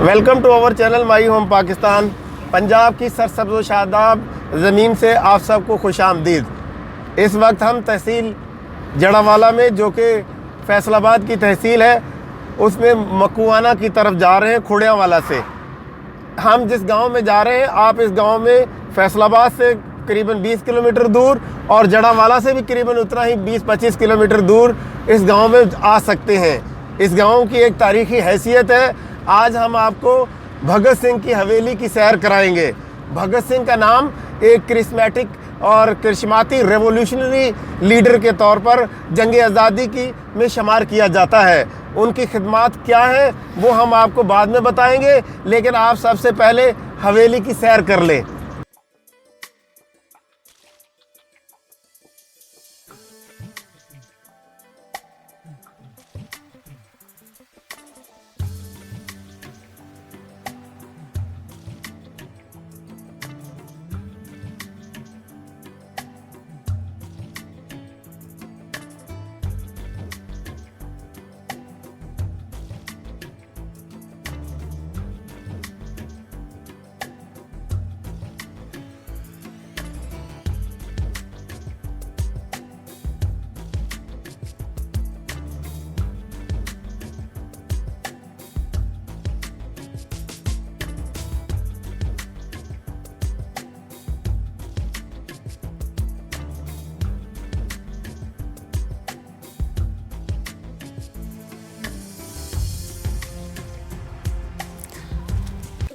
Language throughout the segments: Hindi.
Welcome to our channel my home Pakistan. Punjab की सरसब्ज़ व शादाब ज़मीन से आप सबको खुशामदीद। इस वक्त हम तहसील जड़ावाला में, जो कि फैसलाबाद की तहसील है, उसमें मकुआना की तरफ जा रहे हैं। खुड़ियावाला से हम जिस गांव में जा रहे हैं, आप इस गांव में फैसलाबाद से करीबन 20 किलोमीटर दूर और जड़ावाला से भी करीबन उतना ही 20-25 किलोमीटर दूर इस गांव में आ सकते हैं। इस गांव की एक तारीख़ी हैसियत है। आज हम आपको भगत सिंह की हवेली की सैर कराएंगे। भगत सिंह का नाम एक करिश्मेटिक और करिश्माती रेवोल्यूशनरी लीडर के तौर पर जंग आज़ादी की में शुमार किया जाता है। उनकी खिदमत क्या है वो हम आपको बाद में बताएंगे, लेकिन आप सबसे पहले हवेली की सैर कर लें।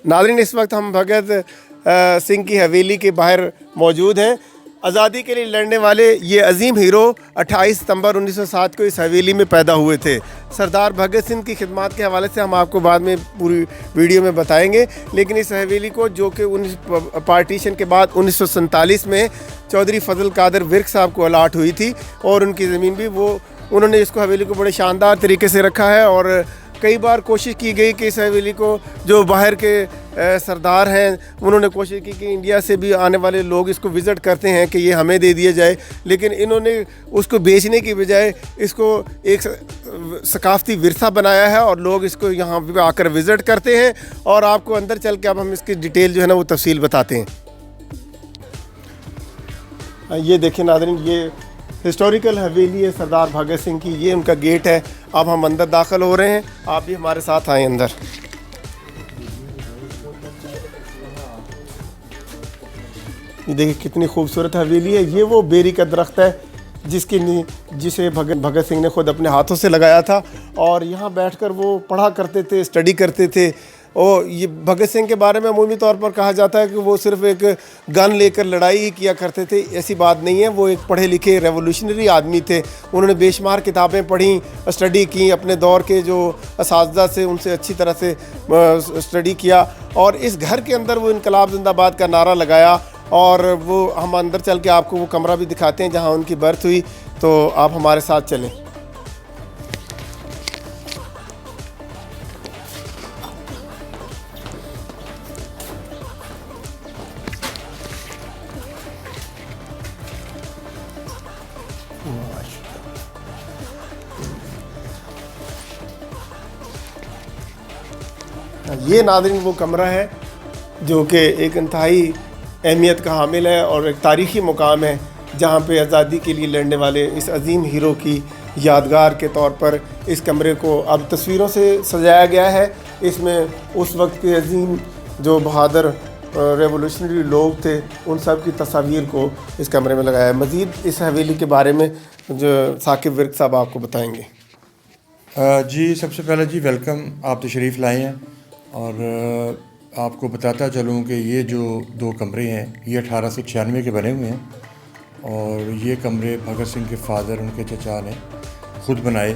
नाज़रीन, इस वक्त हम भगत सिंह की हवेली के बाहर मौजूद हैं। आज़ादी के लिए लड़ने वाले ये अजीम हीरो 28 सितंबर 1907 को इस हवेली में पैदा हुए थे। सरदार भगत सिंह की खिदमत के हवाले से हम आपको बाद में पूरी वीडियो में बताएंगे, लेकिन इस हवेली को, जो कि पार्टीशन के बाद 1947 में चौधरी फजल कादर विर्क साहब को अलाट हुई थी और उनकी ज़मीन भी उन्होंने इसको हवेली को बड़े शानदार तरीके से रखा है। और कई बार कोशिश की गई कि इस हवेली को, जो बाहर के सरदार हैं, उन्होंने कोशिश की कि इंडिया से भी आने वाले लोग इसको विज़िट करते हैं कि ये हमें दे दिया जाए, लेकिन इन्होंने उसको बेचने की बजाय इसको एक सकाफ़ती विरसा बनाया है और लोग इसको यहाँ पे आकर विज़िट करते हैं। और आपको अंदर चल के अब हम इसकी डिटेल जो है ना वो तफसील बताते हैं। ये देखिए नाज़रीन, ये हिस्टोरिकल हवेली है सरदार भगत सिंह की। ये उनका गेट है। अब हम अंदर दाखिल हो रहे हैं, आप भी हमारे साथ आए अंदर। ये देखिए कितनी खूबसूरत हवेली है। ये वो बेरी का दरख्त है जिसे भगत सिंह ने खुद अपने हाथों से लगाया था और यहाँ बैठकर वो पढ़ा करते थे, स्टडी करते थे। और ये भगत सिंह के बारे में अमूमी तौर पर कहा जाता है कि वो सिर्फ़ एक गन लेकर लड़ाई ही किया करते थे। ऐसी बात नहीं है। वो एक पढ़े लिखे रेवोल्यूशनरी आदमी थे। उन्होंने बेशुमार किताबें पढ़ी, स्टडी की, अपने दौर के जो असातिज़ा से उनसे अच्छी तरह से स्टडी किया और इस घर के अंदर वो इनकलाब जिंदाबाद का नारा लगाया। और वो हम अंदर चल के आपको वो कमरा भी दिखाते हैं जहाँ उनकी बर्थ हुई, तो आप हमारे साथ चलें। ये नाज़रीन वो कमरा है जो कि एक इंतहाई अहमियत का हामिल है और एक तारीख़ी मुकाम है, जहाँ पे आज़ादी के लिए लड़ने वाले इस अजीम हीरो की यादगार के तौर पर इस कमरे को अब तस्वीरों से सजाया गया है। इसमें उस वक्त के अजीम जो बहादुर रेवोल्यूशनरी लोग थे, उन सब की तस्वीर को इस कमरे में लगाया है। मज़ीद इस हवेली के बारे में जो साकिब विर्क साहब आपको बताएँगे। जी, सबसे पहले जी वेलकम, आप तशरीफ़ लाए हैं। और आपको बताता चलूँ कि ये जो 2 कमरे हैं ये 1896 के बने हुए हैं और ये कमरे भगत सिंह के फादर, उनके चचा ने ख़ुद बनाए।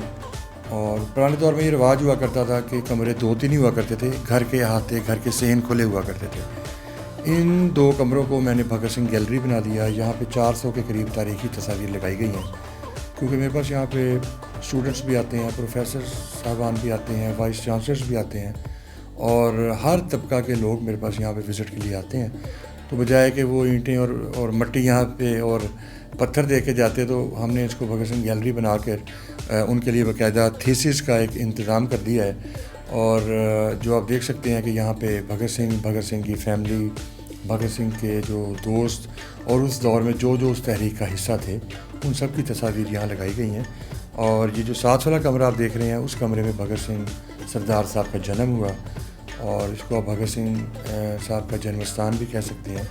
और पुराने दौर में ये रिवाज हुआ करता था कि कमरे 2-3 ही हुआ करते थे, घर के अहाते, घर के सहन खुले हुआ करते थे। इन 2 कमरों को मैंने भगत सिंह गैलरी बना दिया। यहाँ पे 400 के करीब तारीख़ी तस्वीर लगाई गई हैं, क्योंकि मेरे पास यहाँ पे स्टूडेंट्स भी आते हैं, प्रोफेसर साहबान भी आते हैं, वाइस चांसलर्स भी आते हैं और हर तबका के लोग मेरे पास यहाँ पे विज़िट के लिए आते हैं। तो बजाय कि वो ईंटें और मट्टी यहाँ पे और पत्थर दे के जाते, तो हमने इसको भगत सिंह गैलरी बना कर उनके लिए बाकायदा थीसिस का एक इंतज़ाम कर दिया है। और जो आप देख सकते हैं कि यहाँ पे भगत सिंह की फैमिली, भगत सिंह के जो दोस्त और उस दौर में जो उस तहरीक का हिस्सा थे, उन सब की तस्वीर यहाँ लगाई गई हैं। और ये जो 7 वाला कमरा आप देख रहे हैं, उस कमरे में भगत सिंह सरदार साहब का जन्म हुआ और इसको आप भगत सिंह साहब का जन्म स्थान भी कह सकते हैं।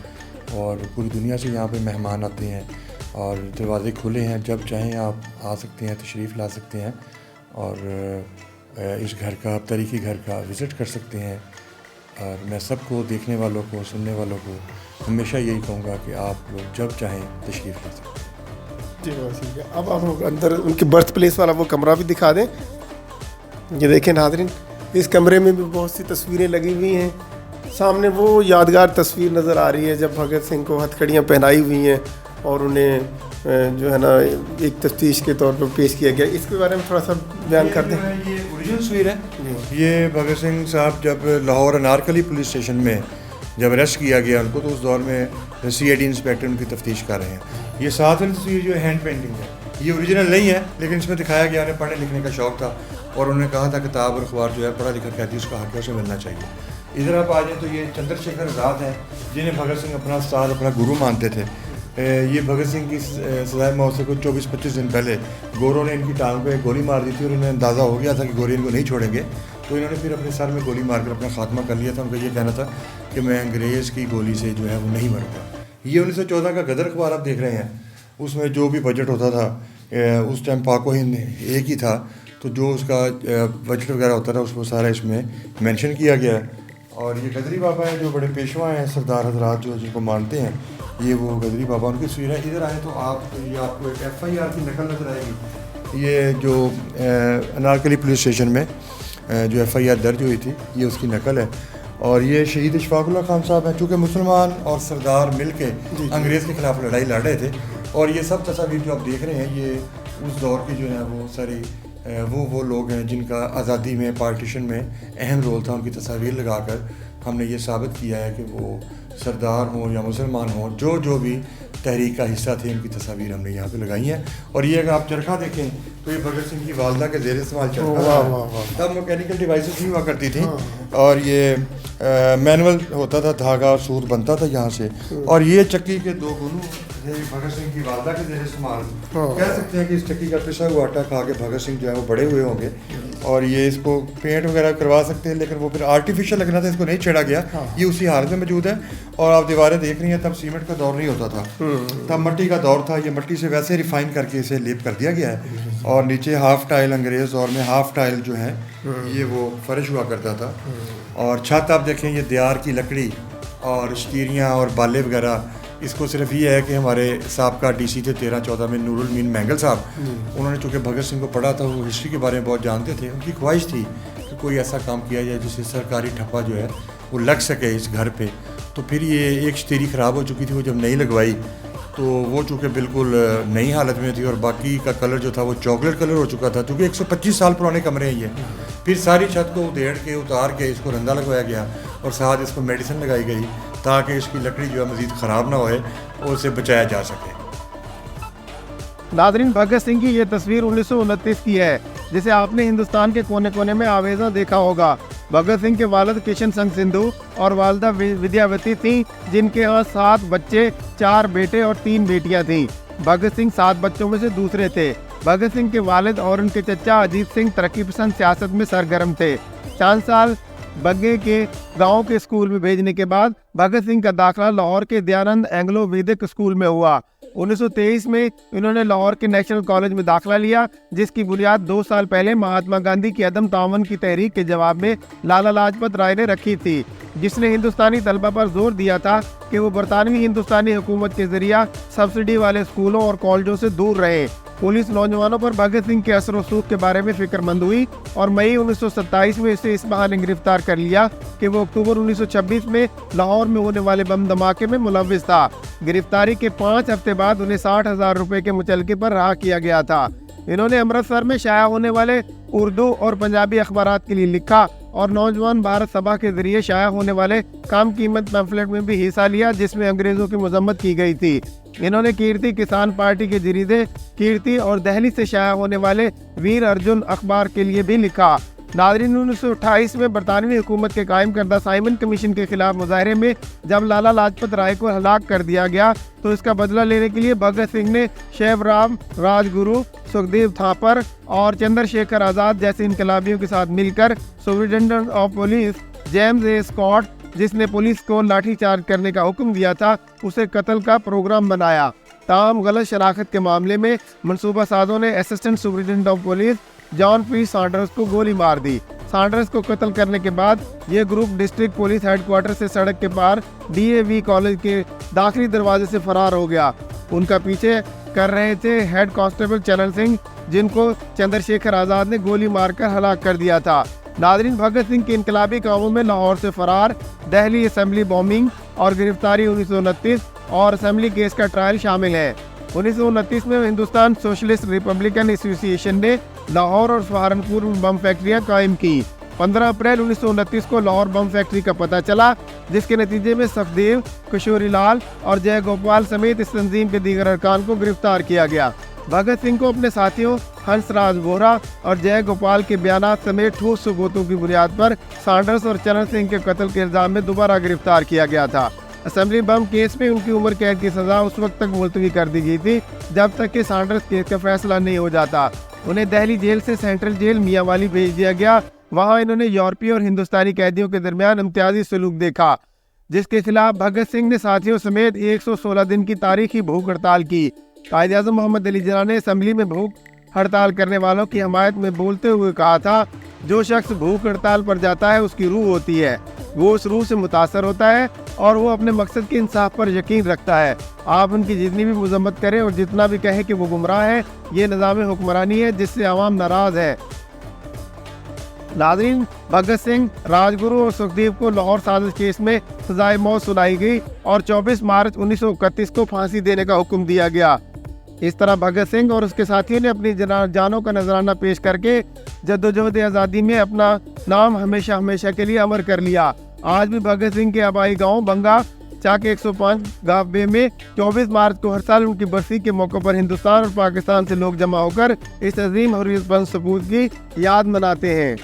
और पूरी दुनिया से यहाँ पे मेहमान आते हैं और दरवाज़े खुले हैं, जब चाहें आप आ सकते हैं, तशरीफ़ ला सकते हैं और इस घर का, तारीख़ी घर का विज़िट कर सकते हैं। और मैं सबको, देखने वालों को, सुनने वालों को हमेशा यही कहूँगा कि आप लोग जब चाहें तशरीफ़ ला सकते हैं। जी बहुत ठीक है। अब आप अंदर उनके बर्थ प्लेस वाला वो कमरा भी दिखा दें। ये देखें नाज़रीन, इस कमरे में भी बहुत सी तस्वीरें लगी हुई हैं। सामने वो यादगार तस्वीर नज़र आ रही है जब भगत सिंह को हथकड़ियाँ पहनाई हुई हैं और उन्हें जो है ना एक तफ्तीश के तौर पर पेश किया गया। इसके बारे में थोड़ा सा बयान कर दें। ये ओरिजिनल तस्वीर है। ये भगत सिंह साहब जब लाहौर अनारकली पुलिस स्टेशन में जब अरेस्ट किया गया उनको, तो उस दौर में CID इंस्पेक्टर उनकी तफ्तीश कर रहे हैं। ये 7 वाली तस्वीर जो हैंड पेंटिंग है, ये ओरिजिनल नहीं है, लेकिन इसमें दिखाया गया उन्हें पढ़ने लिखने का शौक़ था और उन्होंने कहा था किताब और अखबार जो है पढ़ा लिखा कैदी उसका हक है, उसे मिलना चाहिए। इधर आप आ जाए तो ये चंद्रशेखर आज़ाद हैं, जिन्हें भगत सिंह अपना उस्ताद, अपना गुरु मानते थे। ये भगत सिंह की सजाए मौत से कुछ 24-25 दिन पहले गोरों ने इनकी टांग पे गोली मार दी थी और इन्हें अंदाज़ा हो गया था कि गोरे इनको नहीं छोड़ेंगे, तो इन्होंने फिर अपने सर में गोली मारकर अपना खात्मा कर लिया था। उनका ये कहना था कि मैं अंग्रेज़ की गोली से जो है वो नहीं मरूँगा। ये 1914 का गदर अखबार आप देख रहे हैं, उसमें जो भी बजट होता था उस टाइम पाको हिंद एक ही था, तो जो उसका बजट वगैरह होता था उसको सारा इसमें मेंशन किया गया है। और ये गदरी बाबा हैं जो बड़े पेशवा हैं, सरदार हजरात जो जिनको मानते हैं, ये वो गदरी बाबा उनकी तस्वीर है। इधर आए तो ये आपको एक FIR की नकल नजर आएगी। ये जो अनारकली पुलिस स्टेशन में जो FIR दर्ज हुई थी, ये उसकी नकल है। और ये शहीद इशफाकुल्लाह खान साहब हैं, चूँकि मुसलमान और सरदार मिल के अंग्रेज़ के ख़िलाफ़ लड़ाई लड़ रहे थे। और ये सब तस्वीर जो आप देख रहे हैं, ये उस दौर की जो है वो सारी वो लोग हैं जिनका आज़ादी में, पार्टीशन में अहम रोल था। उनकी तस्वीर लगाकर हमने ये साबित किया है कि वो सरदार हों या मुसलमान हों, जो भी तहरीक का हिस्सा थे, उनकी तस्वीर हमने यहाँ पे लगाई हैं। और ये अगर आप चरखा देखें तो ये भगत सिंह की वालदा के ज़ेर इस्तेमाल चरखा, तब मैकेनिकल डिवाइसेस नहीं हुआ करती थी और ये मैनुअल होता था, धागा और सूत बनता था यहाँ से। और ये चक्की के 2 गुलू भगत सिंह की वालदा के ज़ेर इस्तेमाल, कह सकते हैं कि इस चक्की का पिसा हुआ आटा खा के भगत सिंह जो है वो बड़े हुए होंगे। और ये इसको पेंट वगैरह करवा सकते हैं, लेकिन वो फिर आर्टिफिशियल लगना था, इसको नहीं छेड़ा गया। ये उसी हालत में मौजूद है। और आप दीवारें देख रही हैं, तब सीमेंट का दौर नहीं होता था, तब मिट्टी का दौर था। ये मिट्टी से वैसे रिफाइन करके इसे लेप कर दिया गया है। और नीचे हाफ टाइल, अंग्रेज़ दौर में हाफ टाइल जो है ये वो फर्श हुआ करता था। और छत आप देखें, ये दियार की लकड़ी और स्टीरियाँ और बाले वगैरह। इसको सिर्फ ये है कि हमारे साबका DC थे 13-14 में, नूरुल मीन मैंगल साहब, उन्होंने चूँकि भगत सिंह को पढ़ा था, वो हिस्ट्री के बारे में बहुत जानते थे। उनकी ख्वाहिश थी कि कोई ऐसा काम किया जाए जिससे सरकारी ठप्पा जो है वो लग सके इस घर पे। तो फिर ये एक स्टीरी ख़राब हो चुकी थी, वो जब नहीं लगवाई तो वो चूँकि बिल्कुल नई हालत में थी और बाकी का कलर जो था वो चॉकलेट कलर हो चुका था, क्योंकि 125 साल पुराने कमरे हैं ये। फिर सारी छत को उधेड़ के, उतार के इसको रंदा लगवाया गया और साथ इसको मेडिसिन लगाई गई ताकि इसकी लकड़ी जो है मज़ीद ख़राब ना होए और उसे बचाया जा सके। नाज़रीन, भगत सिंह की ये तस्वीर 1929 की है, जिसे आपने हिंदुस्तान के कोने कोने में आवेज़ा देखा होगा। भगत सिंह के वालिद किशन संघ सिंधु और वालदा विद्यावती थीं, जिनके यहाँ 7 बच्चे, 4 बेटे और 3 बेटियाँ थीं। भगत सिंह 7 बच्चों में से दूसरे थे। भगत सिंह के वालिद और उनके चचा अजीत सिंह तरक्की पसंद सियासत में सरगर्म थे। 4 साल बग्गे के गांव के स्कूल में भेजने के बाद भगत सिंह का दाखिला लाहौर के दयानंद एंग्लो वैदिक स्कूल में हुआ। 1923 में इन्होंने लाहौर के नेशनल कॉलेज में दाखिला लिया, जिसकी बुनियाद 2 साल पहले महात्मा गांधी की अदम तावन की तहरीक के जवाब में लाला लाजपत राय ने रखी थी, जिसने हिंदुस्तानी तलबा पर जोर दिया था कि वो बरतानवी हिंदुस्तानी हुकूमत के जरिया सब्सिडी वाले स्कूलों और कॉलेजों से दूर रहे। पुलिस नौजवानों पर भगत सिंह के असर वसूख के बारे में फिक्रमंद हुई और मई 1927 में इसे इस बहाने गिरफ्तार कर लिया कि वो अक्टूबर 1926 में लाहौर में होने वाले बम धमाके में मुलव्विस था। गिरफ्तारी के 5 हफ्ते बाद उन्हें 60,000 रुपए के मुचलके पर रहा किया गया था। इन्होंने अमृतसर में शाया होने वाले उर्दू और पंजाबी अखबारात के लिए लिखा और नौजवान भारत सभा के जरिए शाया होने वाले काम कीमत पैम्फलेट में भी हिस्सा लिया, जिसमें अंग्रेजों की मजम्मत की गई थी। इन्होंने कीर्ति किसान पार्टी के जरीदे कीर्ति और दहली से शाया होने वाले वीर अर्जुन अखबार के लिए भी लिखा। नादरीन 1928 में बरतानवी हुकूमत के कायम करदा साइमन कमीशन के खिलाफ मुजाहरे में जब लाला लाजपत राय को हलाक कर दिया गया तो इसका बदला लेने के लिए भगत सिंह ने शैवराम राजगुरु, सुखदेव थापर और चंद्रशेखर आजाद जैसे इनकलाबियों के साथ मिलकर superintendent of police James A Scott, जिसने पुलिस को लाठीचार्ज करने का हुक्म दिया था, उसे कत्ल का प्रोग्राम बनाया। ताहम गलत शनाख्त के मामले में मनसूबा साजों ने assistant superintendent of police John P Sanders को गोली मार दी। सैंडर्स को कत्ल करने के बाद ये ग्रुप डिस्ट्रिक्ट पुलिस हेडक्वार्टर से सड़क के पार DAV कॉलेज के दाखिली दरवाजे से फरार हो गया। उनका पीछे कर रहे थे हेड कांस्टेबल चरण सिंह, जिनको चंद्रशेखर आजाद ने गोली मारकर हलाक कर दिया था। नादरीन, भगत सिंह के इनकलाबी कामों में लाहौर से फरार, दिल्ली असेंबली बॉम्बिंग और गिरफ्तारी 1929 और असेंबली केस का ट्रायल शामिल है। 1929 में हिंदुस्तान सोशलिस्ट रिपब्लिकन एसोसिएशन ने लाहौर और सहारनपुर में बम फैक्ट्रियां कायम की। 15 अप्रैल 1929 को लाहौर बम फैक्ट्री का पता चला, जिसके नतीजे में सखदेव, किशोरी लाल और जय गोपाल समेत इस तंजीम के दीगर अरकान को गिरफ्तार किया गया। भगत सिंह को अपने साथियों हंसराज वोहरा और जय गोपाल के बयानात समेत ठोस सबूतों की बुनियाद पर सैंडर्स और चरण सिंह के कत्ल के इल्जाम में दोबारा गिरफ्तार किया गया था। असेंबली बम केस में उनकी उम्र कैद की सजा उस वक्त तक मुलतवी कर दी गई थी जब तक कि सैंडर्स केस का फैसला नहीं हो जाता। उन्हें दिल्ली जेल से सेंट्रल जेल मियांवाली भेज दिया गया। वहां इन्होंने यूरोपीय और हिंदुस्तानी कैदियों के दरमियान इम्तियाजी सलूक देखा, जिसके खिलाफ भगत सिंह ने साथियों समेत 116 दिन की तारीखी भूख हड़ताल की। कायद-ए-आज़म मोहम्मद अली जिन्ना ने असेंबली में भूख हड़ताल करने वालों की हमायत में बोलते हुए कहा था, जो शख्स भूख हड़ताल पर जाता है उसकी रूह होती है, वो उस रूह से मुतासर होता है और वो अपने मकसद के इंसाफ पर यकीन रखता है। आप उनकी जितनी भी मजम्मत करें और जितना भी कहें कि वो गुमराह है, ये निज़ाम हुक्मरानी है जिससे आवाम नाराज है। नाज़रीन, भगत सिंह, राजगुरु और सुखदेव को लाहौर साजिश केस में सजाए मौत सुनाई गई और 24 मार्च 1931 को फांसी देने का हुक्म दिया गया। इस तरह भगत सिंह और उसके साथियों ने अपनी जानों का नजराना पेश करके जद्दोजहद आज़ादी में अपना नाम हमेशा हमेशा के लिए अमर कर लिया। आज भी भगत सिंह के आबाई गांव बंगा चाके 105 गावे में 24 मार्च को हर साल उनकी बरसी के मौके पर हिंदुस्तान और पाकिस्तान से लोग जमा होकर इस अजीम हुर्रियत पंथ सपूत की याद मनाते हैं।